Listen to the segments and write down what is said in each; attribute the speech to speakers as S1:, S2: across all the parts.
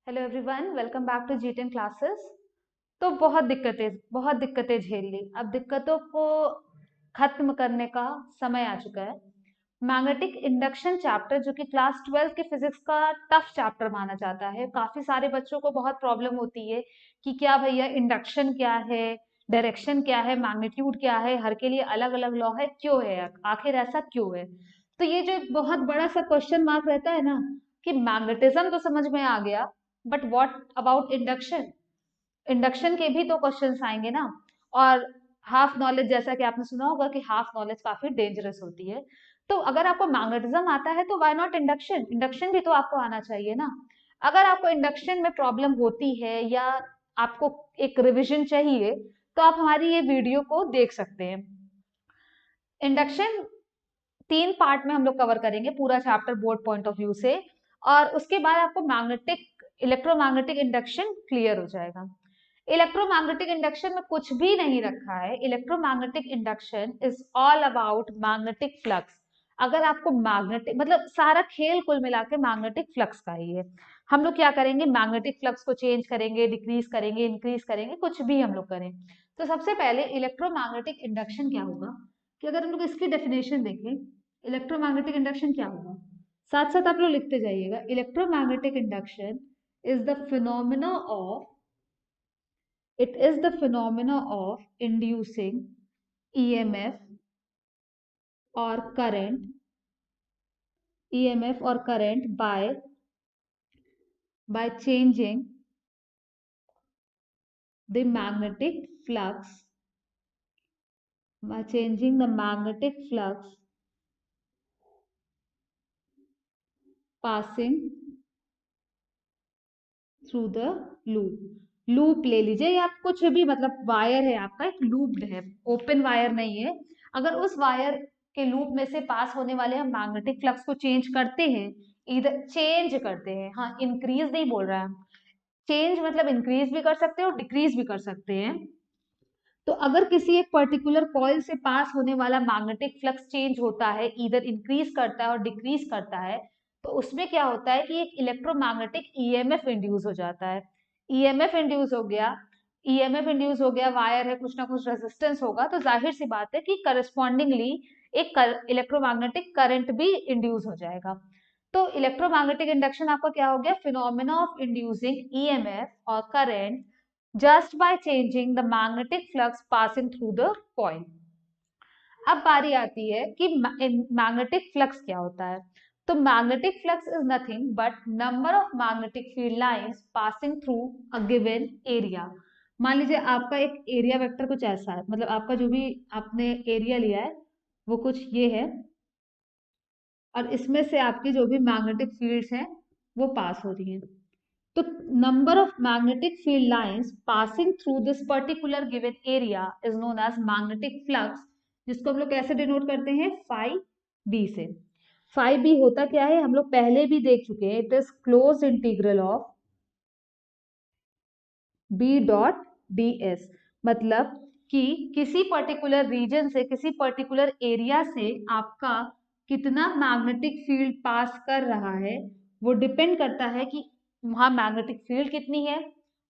S1: Hello everyone, welcome back to जी10 classes. तो बहुत दिक्कतें झेल ली। अब दिक्कतों को खत्म करने का समय आ चुका है। मैग्नेटिक इंडक्शन चैप्टर, जो कि क्लास 12 के फिजिक्स का टफ चैप्टर माना जाता है, काफी सारे बच्चों को बहुत प्रॉब्लम होती है कि क्या भैया इंडक्शन क्या है, डायरेक्शन क्या है, मैग्नीट्यूड क्या है, हर के लिए अलग अलग लॉ है, क्यों है, आखिर ऐसा क्यों है। तो ये जो एक बहुत बड़ा सा क्वेश्चन मार्क रहता है ना, कि मैग्नेटिज्म तो समझ में आ गया, but what about induction. Induction के भी तो क्वेश्चंस आएंगे ना। और हाफ नॉलेज, जैसा कि आपने सुना होगा कि हाफ नॉलेज काफी डेंजरस होती है। तो अगर आपको मैग्नेटिज्म आता है तो व्हाई नॉट इंडक्शन, इंडक्शन भी तो आपको आना चाहिए ना। अगर आपको इंडक्शन में प्रॉब्लम होती है या आपको एक रिवीजन चाहिए, तो आप हमारी ये वीडियो को देख सकते हैं। इंडक्शन 3 पार्ट में हम लोग कवर करेंगे पूरा chapter board point of view से। और उसके बाद आपको इलेक्ट्रोमैग्नेटिक इंडक्शन क्लियर हो जाएगा। इलेक्ट्रोमैग्नेटिक इंडक्शन में कुछ भी नहीं रखा है। Electromagnetic induction is all about magnetic flux. अगर आपको मैग्नेटिक मतलब सारा खेल कुल मिला के मैग्नेटिक फ्लक्स का ही है। हम लोग क्या करेंगे, मैग्नेटिक फ्लक्स को चेंज करेंगे, डिक्रीज करेंगे, इंक्रीज करेंगे, कुछ भी हम लोग करें। तो सबसे पहले इलेक्ट्रोमैग्नेटिक इंडक्शन क्या होगा, कि अगर हम लोग इसकी डेफिनेशन देखें, इलेक्ट्रोमैग्नेटिक इंडक्शन क्या होगा, साथ साथ आप लोग लिखते जाइएगा। Electromagnetic induction is the phenomena of it is the phenomena of inducing EMF or current by changing the magnetic flux passing through the loop. Loop ले लीजिए या आप कुछ भी, मतलब वायर है आपका, एक लूप्ड है, ओपन वायर नहीं है। अगर उस वायर के लूप में से पास होने वाले हम मैग्नेटिक फ्लक्स को चेंज करते हैं, इधर चेंज करते हैं, हाँ इंक्रीज नहीं बोल रहा है, चेंज मतलब इंक्रीज भी कर सकते हैं और डिक्रीज भी कर सकते हैं। तो अगर किसी एक पर्टिकुलर कॉइल से पास होने वाला मैग्नेटिक फ्लक्स चेंज होता है, इधर इंक्रीज करता है और डिक्रीज करता है, तो उसमें क्या होता है कि एक इलेक्ट्रोमैग्नेटिक ईएमएफ इंड्यूस हो जाता है। ईएमएफ इंड्यूस हो गया, ईएमएफ इंड्यूस हो गया, वायर है, कुछ ना कुछ रेजिस्टेंस होगा, तो जाहिर सी बात है कि करस्पॉन्डिंगली एक इलेक्ट्रोमैग्नेटिक करंट भी इंड्यूस हो जाएगा। तो इलेक्ट्रोमैग्नेटिक इंडक्शन आपका क्या हो गया, फिनोमेना ऑफ इंड्यूसिंग ईएमएफ और current just by changing the magnetic flux passing through the coil। अब बारी आती है कि मैग्नेटिक फ्लक्स क्या होता है। तो magnetic flux is nothing but number of magnetic field lines passing through a given area. मान लीजिए आपका एक एरिया वेक्टर कुछ ऐसा है, मतलब आपका जो भी आपने एरिया लिया है वो कुछ ये है, और इसमें से आपकी जो भी मैग्नेटिक फील्ड्स हैं वो पास हो रही हैं। तो number of magnetic field lines passing through this particular given area is known as magnetic flux, जिसको हम लोग कैसे डिनोट करते हैं, फाई बी से। फाई बी होता क्या है, हम लोग पहले भी देख चुके हैं, it is close integral of B dot D S. मतलब कि किसी पर्टिकुलर रीजन से, किसी पर्टिकुलर एरिया से आपका कितना मैग्नेटिक फील्ड पास कर रहा है, वो डिपेंड करता है कि वहां मैग्नेटिक फील्ड कितनी है,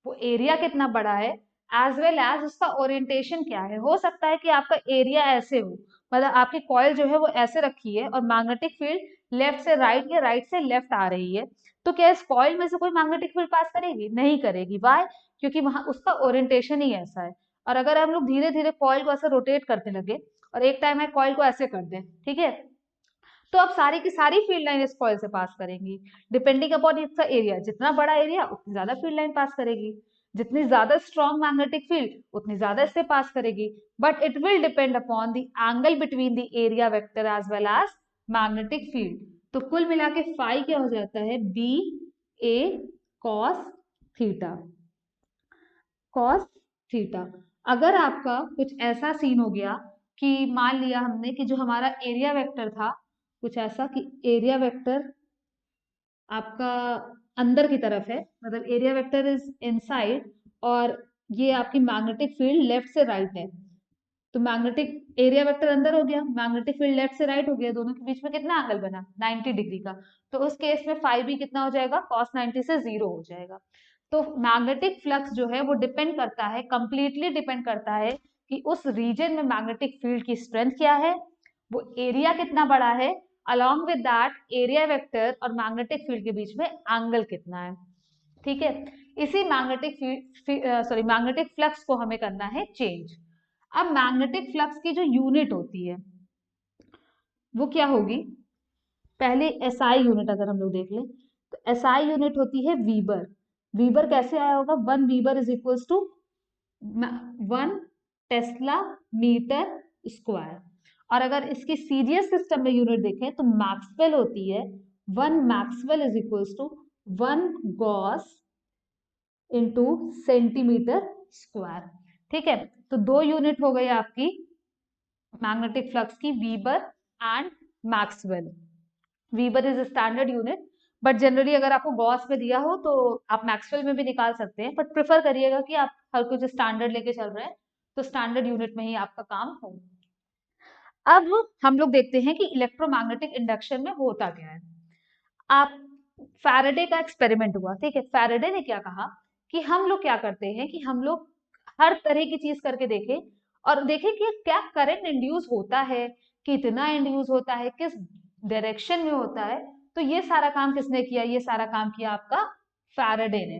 S1: वो एरिया कितना बड़ा है, एज वेल एज उसका ओरिएंटेशन क्या है। हो सकता है कि आपका एरिया ऐसे हो, मतलब आपकी कॉइल जो है वो ऐसे रखी है और मैग्नेटिक फील्ड लेफ्ट से राइट या राइट से लेफ्ट आ रही है, तो क्या इस कॉइल में से कोई मैग्नेटिक फील्ड पास करेगी, नहीं करेगी। वाई, क्योंकि वहां उसका ओरिएंटेशन ही ऐसा है। और अगर हम लोग धीरे धीरे कॉइल को ऐसे रोटेट करने लगे और एक टाइम में कॉइल को ऐसे कर दें, ठीक है, तो अब सारी की सारी फील्ड लाइन इस कॉइल से पास करेंगी। डिपेंडिंग अपॉन इसका एरिया, जितना बड़ा एरिया उतनी ज्यादा फील्ड लाइन पास करेगी, जितनी ज्यादा स्ट्रॉन्ग मैग्नेटिक फील्ड उतनी ज्यादा इससे पास करेगी। But it will depend upon the angle between the area vector as well as magnetic field. तो कुल मिला के फाई क्या हो जाता है, B A cos theta, cos theta. अगर आपका कुछ ऐसा सीन हो गया कि मान लिया हमने कि जो हमारा एरिया वेक्टर था कुछ ऐसा कि एरिया वेक्टर आपका अंदर की तरफ है, मतलब एरिया वेक्टर इज इनसाइड, और ये आपकी मैग्नेटिक फील्ड लेफ्ट से राइट है, तो मैग्नेटिक एरिया वेक्टर अंदर हो गया, मैग्नेटिक फील्ड लेफ्ट से राइट हो गया, दोनों के बीच में कितना एंगल बना 90 डिग्री का। तो उस केस में फाई भी कितना हो जाएगा, cos 90 से 0 हो जाएगा। तो मैग्नेटिक फ्लक्स जो है वो डिपेंड करता है, कंप्लीटली डिपेंड करता है कि उस रीजन में मैग्नेटिक फील्ड की स्ट्रेंथ क्या है, वो एरिया कितना बड़ा है, along with that area vector और मैग्नेटिक फील्ड के बीच में एंगल कितना है। ठीक है, इसी मैग्नेटिक मैग्नेटिक फ्लक्स को हमें करना है चेंज। अब मैग्नेटिक फ्लक्स की जो यूनिट होती है वो क्या होगी, पहले एसआई यूनिट अगर हम लोग देख लें तो एसआई यूनिट होती है वीबर। वीबर कैसे आया होगा, 1 weber is equals to 1 tesla metre square. और अगर इसकी सीरियस सिस्टम में यूनिट देखें तो मैक्सवेल होती है, 1 maxwell is equals to 1 gauss into centimetre square. ठीक है, तो दो यूनिट हो गई आपकी मैग्नेटिक फ्लक्स की, वीबर and Maxwell. वीबर is standard unit, but generally अगर आपको गॉस में दिया हो तो आप मैक्सवेल में भी निकाल सकते हैं, बट प्रेफर करिएगा कि आप हर कुछ स्टैंडर्ड लेके चल रहे हैं तो स्टैंडर्ड यूनिट में ही आपका काम हो। अब हम लोग देखते हैं कि इलेक्ट्रोमैग्नेटिक इंडक्शन में होता क्या है। आप फैराडे का एक्सपेरिमेंट हुआ, ठीक है, फैराडे ने क्या कहा कि हम लोग क्या करते हैं कि हम लोग हर तरह की चीज करके देखें और देखें कि क्या करंट इंड्यूस होता है, कितना इंड्यूस होता है, किस डायरेक्शन में होता है। तो ये सारा काम किसने किया, ये सारा काम किया आपका फैराडे ने।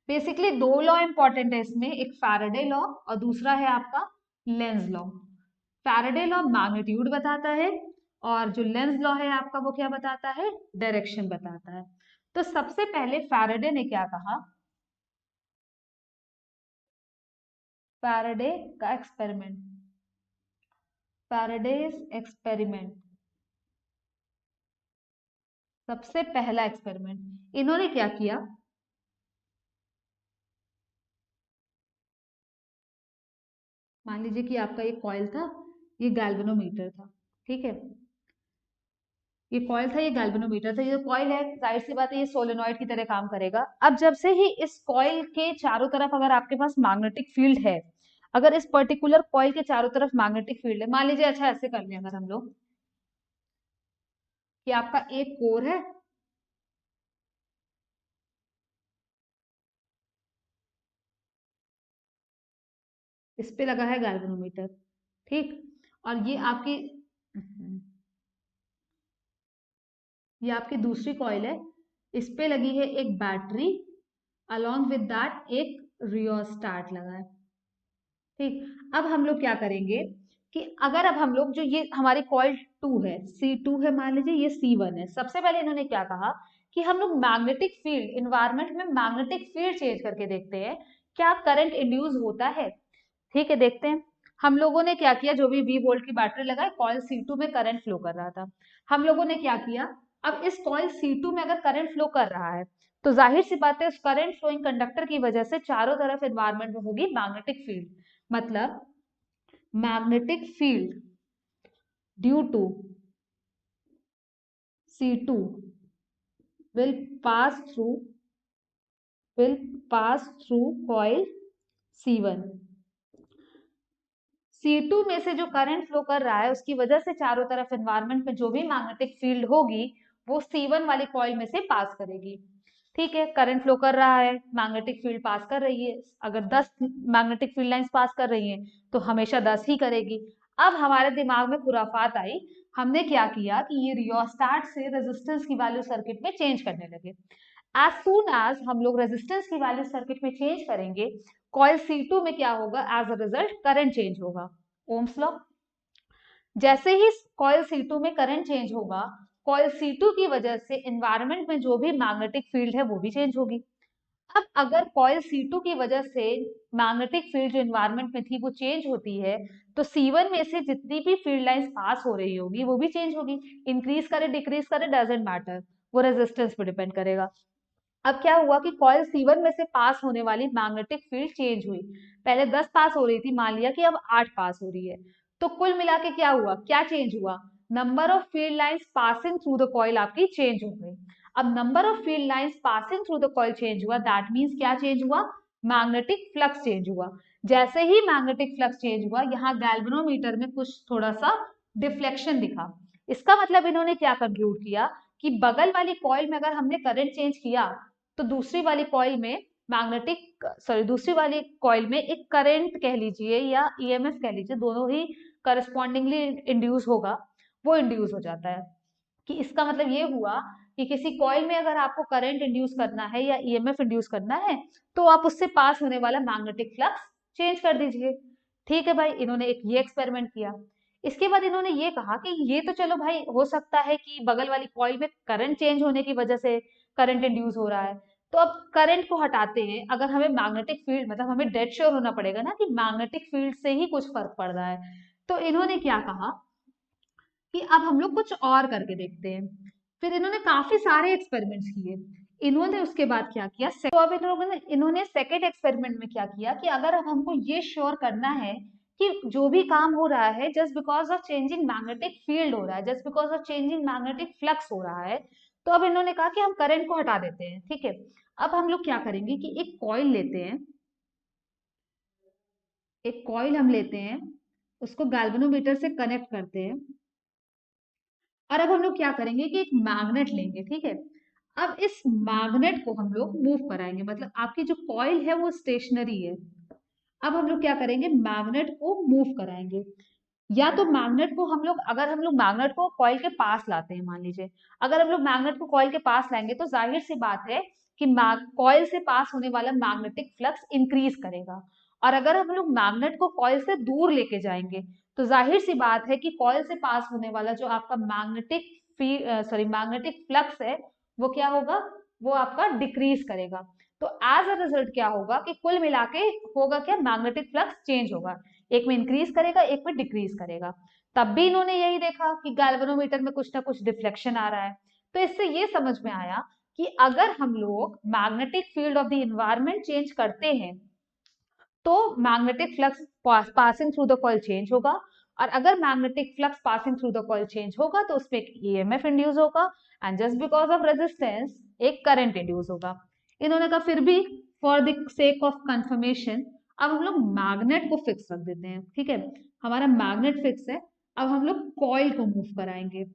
S1: बेसिकली दो लॉ इंपॉर्टेंट है इसमें, एक फैराडे लॉ और दूसरा है आपका Lenz law. Faraday law magnitude बताता है और जो लेंज लॉ है आपका वो क्या बताता है, डायरेक्शन बताता है। तो सबसे पहले फैराडे ने क्या कहा, फैराडे का एक्सपेरिमेंट, फैराडेज एक्सपेरिमेंट, सबसे पहला एक्सपेरिमेंट इन्होंने क्या किया, मान लीजिए कि आपका ये कॉइल था, ये गैल्वेनोमीटर था, ठीक है, ये कॉइल था, ये गैल्वेनोमीटर था। ये जो कॉइल है जाहिर सी बात है ये सोलेनॉइड की तरह काम करेगा। अब जब से ही इस कॉइल के चारों तरफ अगर आपके पास मैग्नेटिक फील्ड है, अगर इस पर्टिकुलर कॉइल के चारों तरफ मैग्नेटिक फील्ड है, मान लीजिए, अच्छा ऐसे कर लें अगर हम लोग कि आपका एक कोर है, इस पे लगा है गैल्वेनोमीटर, ठीक, और ये आपकी दूसरी कॉइल है, इस पे लगी है एक बैटरी, अलॉन्ग विद दैट एक रियोस्टाट लगा है, ठीक। अब हम लोग क्या करेंगे कि अगर अब हम लोग जो ये हमारी कॉइल 2 है, C2 है, मान लीजिए ये C1 है, सबसे पहले इन्होंने क्या कहा कि हम लोग मैग्नेटिक फील्ड इन्वायरमेंट में मैग्नेटिक फील्ड चेंज करके देखते हैं क्या करंट इंड्यूस होता है। ठीक है, देखते हैं। हम लोगों ने क्या किया, जो भी V वोल्ट की बैटरी लगाई, कॉइल C2 में करंट फ्लो कर रहा था। हम लोगों ने क्या किया, अब इस कॉइल C2 में अगर करंट फ्लो कर रहा है तो जाहिर सी बात है उस करंट फ्लोइंग कंडक्टर की वजह से चारों तरफ एनवायरमेंट में होगी मैग्नेटिक फील्ड, मतलब magnetic field due to C2 will pass through will pass through coil C1। C2 में से जो करंट फ्लो कर रहा है उसकी वजह से चारों तरफ एनवायरमेंट में जो भी मैग्नेटिक फील्ड होगी वो C1 वाली कॉइल में से पास करेगी। ठीक है, करंट फ्लो कर रहा है, मैग्नेटिक फील्ड पास कर रही है, अगर 10 मैग्नेटिक फील्ड लाइंस पास कर रही हैं तो हमेशा 10 ही करेगी। अब हमारे दिमाग में खुराफात आई, हमने क्या किया कि ये रियोस्टाट से रेजिस्टेंस की वैल्यू सर्किट में चेंज करने लगे। एज सून एज हम लोग रेजिस्टेंस की वैल्यू सर्किट में चेंज करेंगे, कॉइल C2 में क्या होगा, as a result current change होगा, ओम्स लॉ। जैसे ही कॉइल C2 में करंट चेंज होगा, कॉइल C2 की वजह से एनवायरमेंट में जो भी मैग्नेटिक फील्ड है वो भी चेंज होगी। अब अगर कॉइल C2 की वजह से मैग्नेटिक फील्ड जो एनवायरमेंट में थी वो चेंज होती है तो C1 में से जितनी भी फील्ड लाइंस पास हो रही होगी वो भी चेंज होगी, इंक्रीज करे डिक्रीज करे डजेंट मैटर, वो रेजिस्टेंस पे डिपेंड करेगा। अब क्या हुआ कि कॉइल C1 में से पास होने वाली मैग्नेटिक फील्ड चेंज हुई, पहले 10 पास हो रही थी, मान लिया कि अब 8 पास हो रही है, तो कुल मिला के क्या हुआ, क्या चेंज हुआ, number of field lines passing through the coil आपकी चेंज हो गई। अब number of field lines passing through the coil change हुआ, दैट मीन्स क्या चेंज हुआ, मैग्नेटिक फ्लक्स चेंज हुआ। जैसे ही मैग्नेटिक फ्लक्स चेंज हुआ, यहाँ गैल्वेनोमीटर में कुछ थोड़ा सा डिफ्लेक्शन दिखा। इसका मतलब इन्होंने क्या कंक्लूड किया कि बगल वाली कॉइल में अगर हमने करंट चेंज किया तो दूसरी वाली कॉइल में दूसरी वाली कॉइल में एक करंट कह लीजिए या ईएमएफ कह लीजिए, दोनों ही करस्पॉन्डिंगली इंड्यूस होगा, वो इंड्यूस हो जाता है। कि इसका मतलब ये हुआ कि किसी कॉइल में अगर आपको करंट इंड्यूस करना है या ईएमएफ इंड्यूस करना है तो आप उससे पास होने वाला मैग्नेटिक फ्लक्स चेंज कर दीजिए। ठीक है भाई, इन्होंने एक ये एक्सपेरिमेंट किया। इसके बाद इन्होंने ये कहा कि ये तो चलो भाई हो सकता है कि बगल वाली कॉइल में करंट चेंज होने की वजह से करंट इंड्यूस हो रहा है, तो अब करंट को हटाते हैं, अगर हमें मैग्नेटिक फील्ड मतलब हमें डेड श्योर होना पड़ेगा ना कि मैग्नेटिक फील्ड से ही कुछ फर्क पड़ रहा है। तो इन्होंने क्या कहा कि अब हम लोग कुछ और करके देखते हैं। फिर इन्होंने काफी सारे एक्सपेरिमेंट्स किए। इन्होंने उसके बाद क्या किया, तो अब इन्होंने सेकेंड एक्सपेरिमेंट में क्या किया कि अगर अब हमको ये श्योर करना है कि जो भी काम हो रहा है just because of changing magnetic field हो रहा है, just because of changing magnetic flux हो रहा है, तो अब इन्होंने कहा कि हम करंट को हटा देते हैं। ठीक है, अब हम लोग क्या करेंगे कि एक कॉइल लेते हैं, एक कॉइल हम लेते हैं, उसको गैल्वेनोमीटर से कनेक्ट करते हैं, और अब हम लोग क्या करेंगे कि एक मैग्नेट लेंगे। ठीक है, अब इस मैग्नेट को हम लोग मूव कराएंगे, मतलब आपकी जो कॉइल है वो स्टेशनरी है। अब हम लोग क्या करेंगे, मैग्नेट को मूव कराएंगे। या तो मैग्नेट को हम लोग, अगर हम लोग मैग्नेट को कॉइल के पास लाते हैं, मान लीजिए अगर हम लोग मैग्नेट को कॉइल के पास लाएंगे तो जाहिर सी बात है कि कॉइल से पास होने वाला मैग्नेटिक फ्लक्स इंक्रीज करेगा। और अगर हम लोग मैग्नेट को कॉइल से दूर लेके जाएंगे तो जाहिर सी बात है कि कॉइल से पास होने वाला जो आपका मैग्नेटिक फ्लक्स है वो क्या होगा, वो आपका डिक्रीज करेगा। तो एज अ रिजल्ट क्या होगा कि कुल मिला के होगा क्या, मैग्नेटिक फ्लक्स चेंज होगा, एक में इंक्रीज करेगा एक में डिक्रीज करेगा। तब भी इन्होंने यही देखा कि गैल्वेनोमीटर में कुछ ना कुछ डिफ्लेक्शन आ रहा है। तो इससे ये समझ में आया कि अगर हम लोग magnetic field of the environment change करते हैं तो magnetic flux passing through the coil change होगा, और अगर magnetic flux passing through the coil change होगा तो उसमें एक ईएमएफ इंड्यूस होगा, and just because of resistance एक करंट इंड्यूस होगा। इन्होंने कहा फिर भी for the sake of confirmation अब हम लोग मैग्नेट को फिक्स रख देते हैं। ठीक है, हमारा मैग्नेट फिक्स है, अब हम लोग कॉइल को मूव कराएंगे।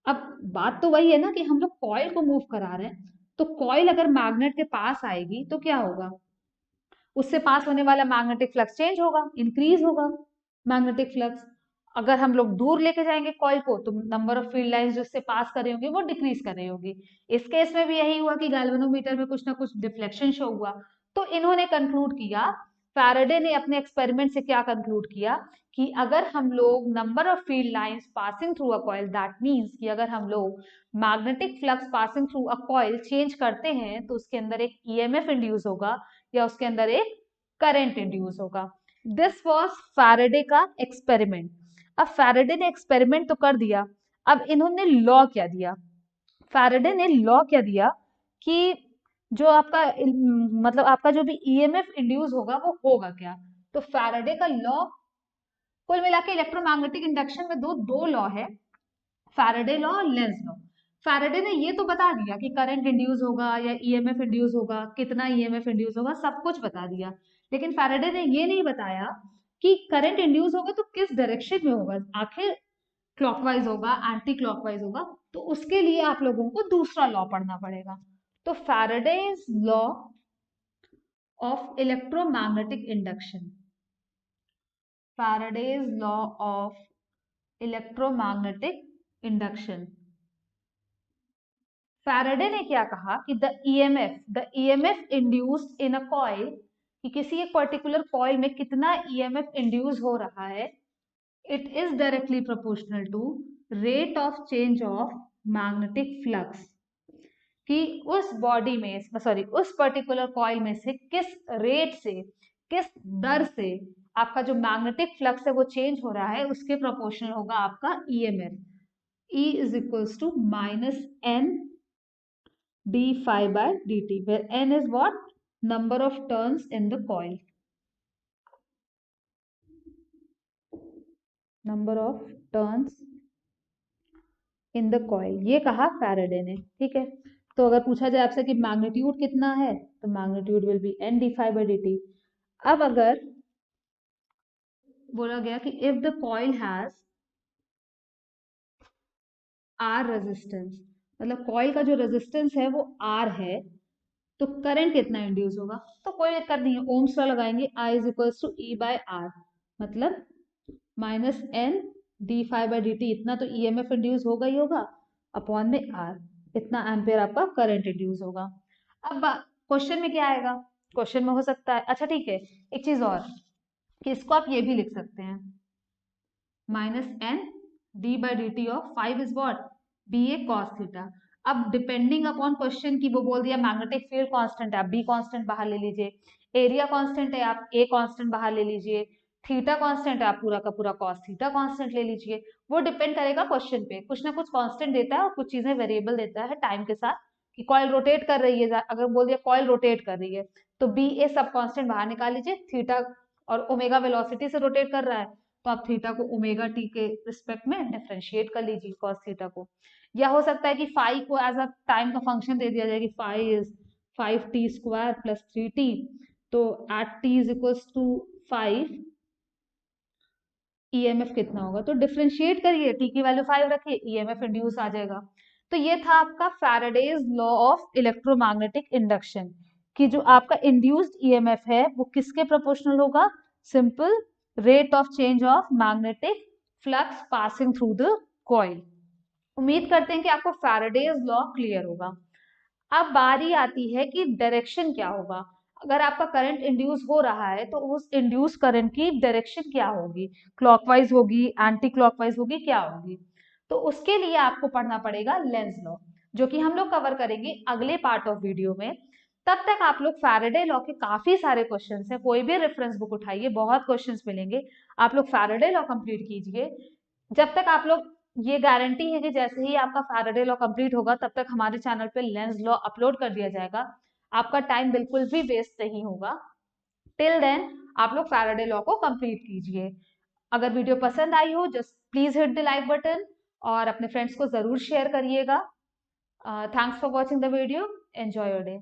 S1: अब बात तो वही है ना कि हम लोग कॉइल को मूव करा रहे हैं, तो कॉइल अगर मैग्नेट के पास आएगी तो क्या होगा, उससे पास होने वाला मैग्नेटिक फ्लक्स चेंज होगा, इंक्रीज होगा मैग्नेटिक फ्लक्स। अगर हम लोग दूर लेके जाएंगे कॉइल को तो नंबर ऑफ फील्ड लाइंस जो उससे पास कर रही होंगी वो डिक्रीज कर रही होगी। इस केस में भी यही हुआ कि गैल्वेनोमीटर में कुछ ना कुछ डिफ्लेक्शन शो हुआ। तो इन्होंने कंक्लूड किया, फैराडे ने अपने एक्सपेरिमेंट से क्या कंक्लूड किया कि अगर हम लोग number of field lines passing through a coil, that means कि अगर हम लोग magnetic flux passing through a coil change करते हैं तो उसके अंदर एक ईएमएफ इंड्यूस होगा या उसके अंदर एक करंट इंड्यूस होगा। दिस वॉज फैराडे का एक्सपेरिमेंट। अब फैराडे ने एक्सपेरिमेंट तो कर दिया, अब इन्होंने लॉ क्या दिया, फैराडे ने लॉ क्या दिया कि जो आपका मतलब आपका जो भी ईएमएफ इंड्यूस होगा वो होगा क्या। तो फैराडे का लॉ, कुल मिला के इलेक्ट्रोमैग्नेटिक इंडक्शन में दो दो लॉ है, फैराडे लॉ और लेंज लॉ। फैराडे ने ये तो बता दिया कि करंट इंड्यूस होगा या ईएमएफ इंड्यूस होगा, कितना ईएमएफ इंड्यूस होगा, सब कुछ बता दिया। लेकिन फैराडे ने ये नहीं बताया कि करंट इंड्यूस होगा तो किस डायरेक्शन में होगा, आखिर क्लॉकवाइज होगा एंटी क्लॉकवाइज होगा, तो उसके लिए आप लोगों को दूसरा लॉ पढ़ना पड़ेगा। तो Faraday's law of electromagnetic induction, Faraday's law of electromagnetic induction. Faraday ने क्या कहा कि the EMF induced in a coil, कि किसी एक पर्टिकुलर कॉइल में कितना ईएमएफ इंड्यूस हो रहा है, it is directly proportional to rate of change of magnetic flux, कि उस बॉडी में सॉरी उस पर्टिकुलर कॉइल में से किस रेट से, किस दर से आपका जो मैग्नेटिक फ्लक्स है वो चेंज हो रहा है, उसके प्रोपोर्शनल होगा आपका EMF. E is equals to minus n d phi by dt, where n is what, number of turns in the coil, number of turns in the coil, ये कहा फैराडे ने। ठीक है, तो अगर पूछा जाए आपसे कि मैग्नीट्यूड कितना है, तो magnitude will be N D five by D t. अब अगर बोला गया कि if the coil has R resistance, मतलब कॉइल का जो रेजिस्टेंस है वो आर है, तो करंट कितना इंड्यूस होगा। तो कोई दिक्कत नहीं है, ओम्स लॉ लगाएंगे, I is equals to E by R, मतलब minus N D five by D T, इतना तो ईएमएफ इंड्यूस होगा ही होगा, अपॉन में आर, इतना एम्पेयर आपका करंट इंड्यूस होगा। अब क्वेश्चन में क्या आएगा, क्वेश्चन में हो सकता है, अच्छा ठीक है, एक चीज और, कि इसको आप ये भी लिख सकते हैं, minus N d by D t of phi is what, B A cos theta. अब डिपेंडिंग अपॉन क्वेश्चन की वो बोल दिया मैग्नेटिक फील्ड कांस्टेंट है, आप बी कांस्टेंट बाहर ले लीजिए, एरिया कांस्टेंट है आप ए कांस्टेंट बाहर ले लीजिए, थीटा कांस्टेंट है आप पूरा का पूरा कॉस थीटा कांस्टेंट ले लीजिए। वो डिपेंड करेगा क्वेश्चन पे, कुछ ना कुछ कांस्टेंट देता है और कुछ चीजें वेरिएबल देता है टाइम के साथ, कि कॉइल रोटेट कर रही है, अगर बोल दिया कॉइल रोटेट कर रही है तो बी ए सब कांस्टेंट बाहर निकाल लीजिए, थीटा और ओमेगा वेलोसिटी से रोटेट कर रहा है, तो आप थीटा को ओमेगा टी के रिस्पेक्ट में डिफरेंशिएट कर लीजिए कॉस थीटा को। या हो सकता है कि फाई को एज अ टाइम का फंक्शन दे दिया जाए कि phi is 5t square plus 3t, तो at t is equals to 5 EMF कितना होगा, तो डिफरेंशिएट करिए, टी की वैल्यू 5 रखिए, ईएमएफ इंड्यूस आ जाएगा। तो ये था आपका Faraday's law of electromagnetic induction, कि जो आपका इंड्यूस्ड ईएमएफ है वो किसके प्रोपोर्शनल होगा, simple rate of change of magnetic flux passing through the coil. उम्मीद करते हैं कि आपको फैराडेज लॉ क्लियर होगा। अब बारी आती है कि डायरेक्शन क्या होगा, अगर आपका करंट इंड्यूस हो रहा है तो उस इंड्यूस करंट की डायरेक्शन क्या होगी, क्लॉकवाइज होगी, एंटी क्लॉकवाइज होगी, क्या होगी। तो उसके लिए आपको पढ़ना पड़ेगा लेंज लॉ, जो कि हम लोग कवर करेंगे अगले पार्ट ऑफ वीडियो में। तब तक आप लोग फैराडे लॉ के काफी सारे क्वेश्चंस हैं, कोई भी रेफरेंस बुक उठाइए, बहुत क्वेश्चंस मिलेंगे, आप लोग फैराडे लॉ कंप्लीट कीजिए। जब तक आप लोग, ये गारंटी है कि जैसे ही आपका फैराडे लॉ कंप्लीट होगा तब तक हमारे चैनल पे लेंस लॉ अपलोड कर दिया जाएगा, आपका टाइम बिल्कुल भी वेस्ट नहीं होगा। टिल देन आप लोग फैराडे लॉ को कंप्लीट कीजिए। अगर वीडियो पसंद आई हो, just please hit the like button और अपने फ्रेंड्स को जरूर शेयर करिएगा। Thanks for watching the video, enjoy your day.